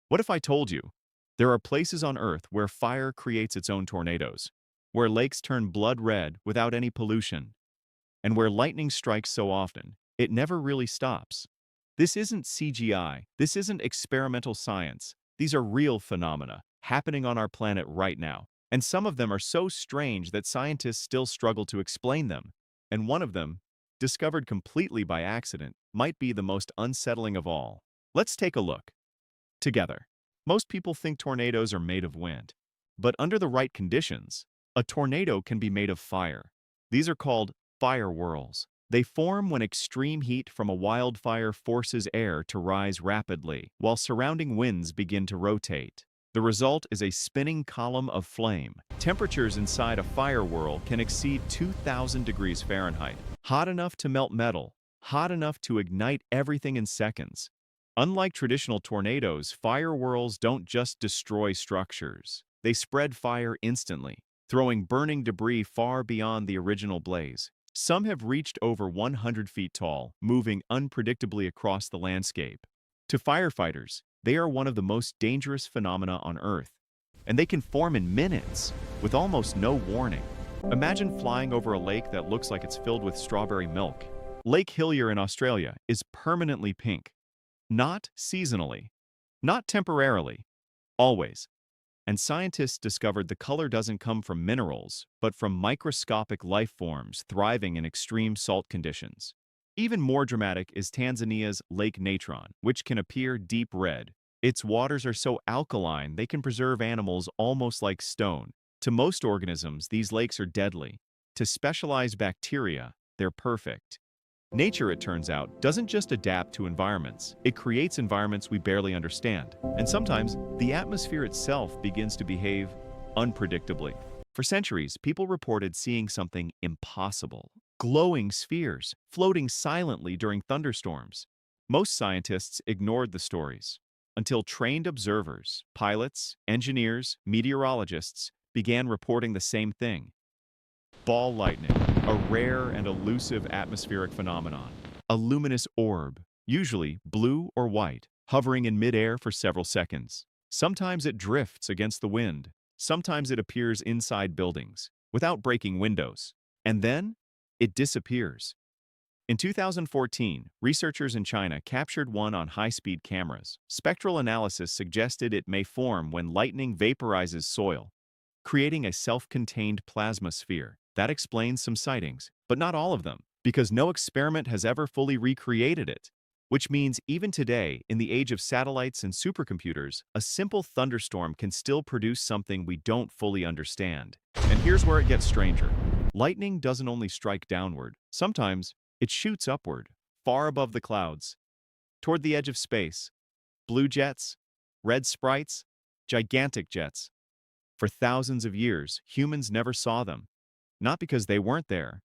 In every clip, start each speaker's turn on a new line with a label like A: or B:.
A: What if I told you there are places on Earth where fire creates its own tornadoes, where lakes turn blood red without any pollution, and where lightning strikes so often it never really stops? This isn't CGI. This isn't experimental science. These are real phenomena happening on our planet right now. And some of them are so strange that scientists still struggle to explain them. And one of them, discovered completely by accident, might be the most unsettling of all. Let's take a look together. Most people think tornadoes are made of wind, but under the right conditions, a tornado can be made of fire. These are called fire whirls. They form when extreme heat from a wildfire forces air to rise rapidly, while surrounding winds begin to rotate. The result is a spinning column of flame. Temperatures inside a fire whirl can exceed 2,000 degrees Fahrenheit, hot enough to melt metal, hot enough to ignite everything in seconds. Unlike traditional tornadoes, fire whirls don't just destroy structures. They spread fire instantly, throwing burning debris far beyond the original blaze. Some have reached over 100 feet tall, moving unpredictably across the landscape. To firefighters, they are one of the most dangerous phenomena on Earth, and they can form in minutes, with almost no warning. Imagine flying over a lake that looks like it's filled with strawberry milk. Lake Hillier in Australia is permanently pink. Not seasonally, not temporarily, always. And scientists discovered the color doesn't come from minerals, but from microscopic life forms thriving in extreme salt conditions. Even more dramatic is Tanzania's Lake Natron, which can appear deep red. Its waters are so alkaline they can preserve animals almost like stone. To most organisms, these lakes are deadly. To specialized bacteria, they're perfect. Nature, it turns out, doesn't just adapt to environments. It creates environments we barely understand. And sometimes, the atmosphere itself begins to behave unpredictably. For centuries, people reported seeing something impossible. Glowing spheres, floating silently during thunderstorms. Most scientists ignored the stories, until trained observers, pilots, engineers, meteorologists, began reporting the same thing. Ball lightning, a rare and elusive atmospheric phenomenon. A luminous orb, usually blue or white, hovering in midair for several seconds. Sometimes it drifts against the wind. Sometimes it appears inside buildings, without breaking windows. And then, it disappears. In 2014, researchers in China captured one on high-speed cameras. Spectral analysis suggested it may form when lightning vaporizes soil, creating a self-contained plasma sphere. That explains some sightings, but not all of them, because no experiment has ever fully recreated it. Which means even today, in the age of satellites and supercomputers, a simple thunderstorm can still produce something we don't fully understand. And here's where it gets stranger. Lightning doesn't only strike downward. Sometimes, it shoots upward, far above the clouds, toward the edge of space. Blue jets, red sprites, gigantic jets. For thousands of years, humans never saw them. Not because they weren't there,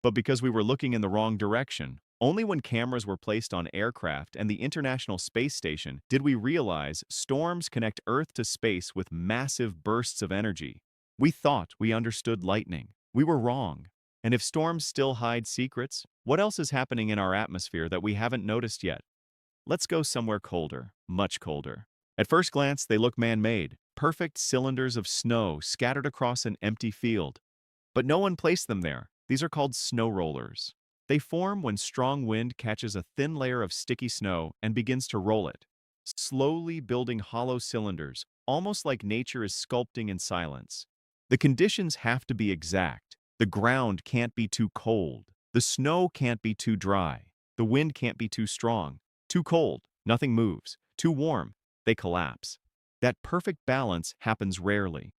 A: but because we were looking in the wrong direction. Only when cameras were placed on aircraft and the International Space Station did we realize storms connect Earth to space with massive bursts of energy. We thought we understood lightning. We were wrong. And if storms still hide secrets, what else is happening in our atmosphere that we haven't noticed yet? Let's go somewhere colder, much colder. At first glance, they look man-made, perfect cylinders of snow scattered across an empty field. But no one placed them there. These are called snow rollers. They form when strong wind catches a thin layer of sticky snow and begins to roll it, slowly building hollow cylinders, almost like nature is sculpting in silence. The conditions have to be exact. The ground can't be too cold. The snow can't be too dry. The wind can't be too strong. Too cold, nothing moves. Too warm, they collapse. That perfect balance happens rarely.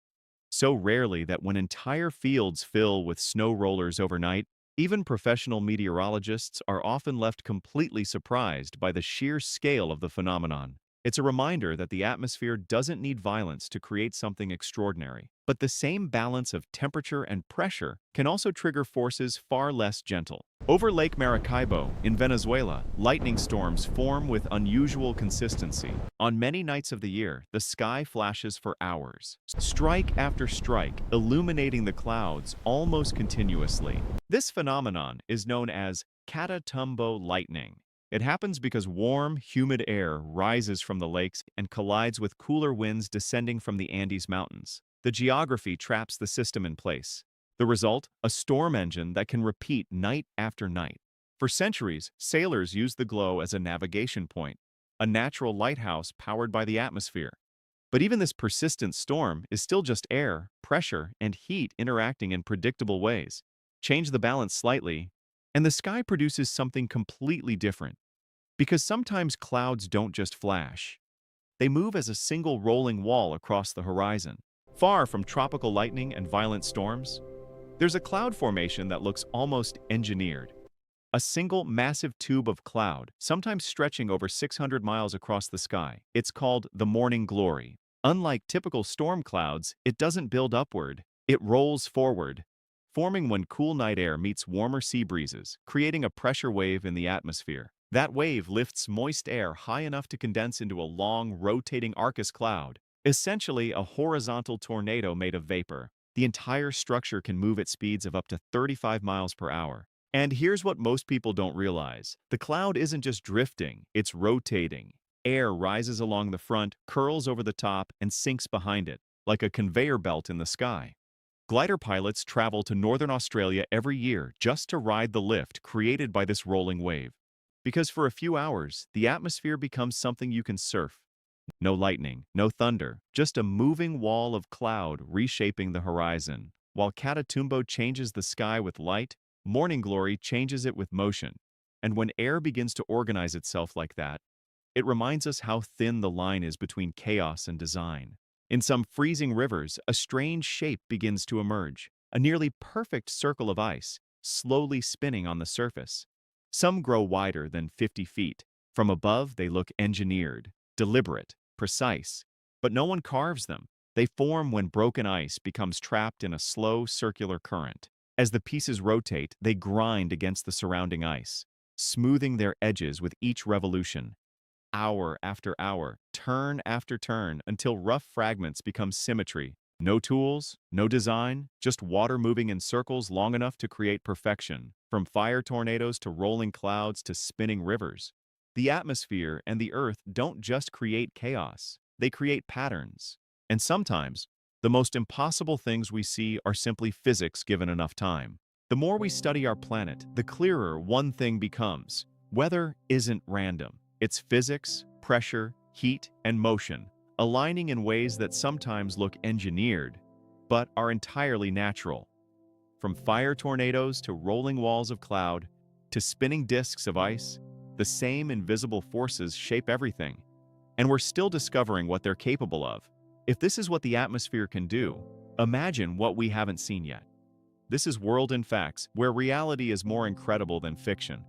A: So rarely that when entire fields fill with snow rollers overnight, even professional meteorologists are often left completely surprised by the sheer scale of the phenomenon. It's a reminder that the atmosphere doesn't need violence to create something extraordinary. But the same balance of temperature and pressure can also trigger forces far less gentle. Over Lake Maracaibo, in Venezuela, lightning storms form with unusual consistency. On many nights of the year, the sky flashes for hours, strike after strike, illuminating the clouds almost continuously. This phenomenon is known as Catatumbo Lightning. It happens because warm, humid air rises from the lakes and collides with cooler winds descending from the Andes Mountains. The geography traps the system in place. The result? A storm engine that can repeat night after night. For centuries, sailors used the glow as a navigation point, a natural lighthouse powered by the atmosphere. But even this persistent storm is still just air, pressure, and heat interacting in predictable ways. Change the balance slightly, and the sky produces something completely different. Because sometimes clouds don't just flash. They move as a single rolling wall across the horizon. Far from tropical lightning and violent storms, there's a cloud formation that looks almost engineered. A single massive tube of cloud, sometimes stretching over 600 miles across the sky. It's called the morning glory. Unlike typical storm clouds, it doesn't build upward, it rolls forward, forming when cool night air meets warmer sea breezes, creating a pressure wave in the atmosphere. That wave lifts moist air high enough to condense into a long, rotating Arcus cloud, essentially a horizontal tornado made of vapor. The entire structure can move at speeds of up to 35 miles per hour. And here's what most people don't realize. The cloud isn't just drifting, it's rotating. Air rises along the front, curls over the top, and sinks behind it, like a conveyor belt in the sky. Glider pilots travel to northern Australia every year just to ride the lift created by this rolling wave. Because for a few hours, the atmosphere becomes something you can surf. No lightning, no thunder, just a moving wall of cloud reshaping the horizon. While Catatumbo changes the sky with light, morning glory changes it with motion. And when air begins to organize itself like that, it reminds us how thin the line is between chaos and design. In some freezing rivers, a strange shape begins to emerge, a nearly perfect circle of ice, slowly spinning on the surface. Some grow wider than 50 feet. From above, they look engineered, deliberate, precise. But no one carves them. They form when broken ice becomes trapped in a slow circular current. As the pieces rotate, they grind against the surrounding ice, smoothing their edges with each revolution. Hour after hour, turn after turn, until rough fragments become symmetry. No tools, no design, just water moving in circles long enough to create perfection, from fire tornadoes to rolling clouds to spinning rivers. The atmosphere and the earth don't just create chaos, they create patterns. And sometimes, the most impossible things we see are simply physics given enough time. The more we study our planet, the clearer one thing becomes. Weather isn't random. It's physics, pressure, heat, and motion, aligning in ways that sometimes look engineered, but are entirely natural. From fire tornadoes to rolling walls of cloud, to spinning disks of ice, the same invisible forces shape everything. And we're still discovering what they're capable of. If this is what the atmosphere can do, imagine what we haven't seen yet. This is World in Facts, where reality is more incredible than fiction.